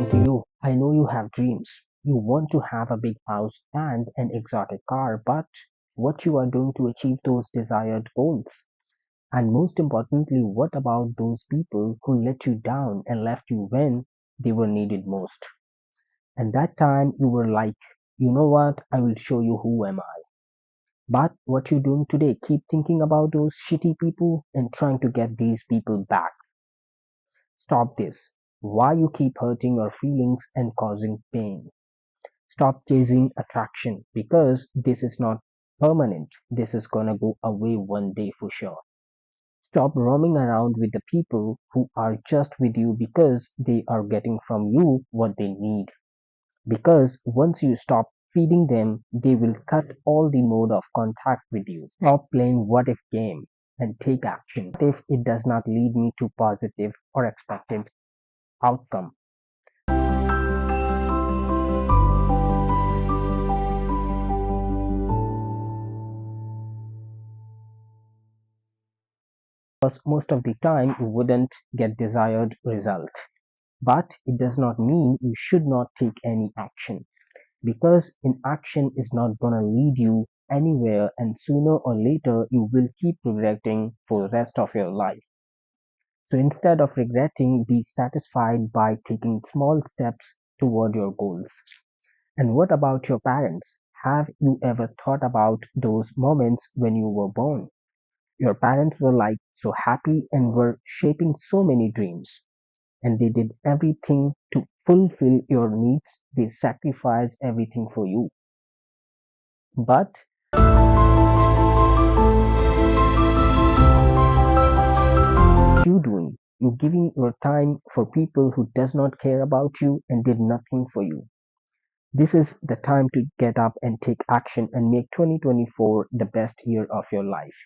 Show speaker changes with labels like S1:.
S1: listen to you. I know you have dreams. You want to have a big house and an exotic car, but what you are doing to achieve those desired goals? And most importantly, what about those people who let you down and left you when they were needed most? And that time you were like, you know what? I will show you who am I. But what you doing today? Keep thinking about those shitty people and trying to get these people back. Stop this. Why you keep hurting your feelings and causing pain? Stop chasing attraction because this is not permanent. This is gonna go away one day for sure. Stop roaming around with the people who are just with you because they are getting from you what they need. Because once you stop feeding them, they will cut all the mode of contact with you. Stop playing what if game and take action. What if it does not lead me to positive or expected outcome? Because most of the time you wouldn't get desired result. But it does not mean you should not take any action because inaction is not gonna lead you anywhere and sooner or later you will keep regretting for the rest of your life. So instead of regretting, be satisfied by taking small steps toward your goals. And what about your parents? Have you ever thought about those moments when you were born? Your parents were like so happy and were shaping so many dreams, and they did everything to fulfill your needs. They sacrificed everything for you. But you doing? You giving your time for people who does not care about you and did nothing for you. This is the time to get up and take action and make 2024 the best year of your life.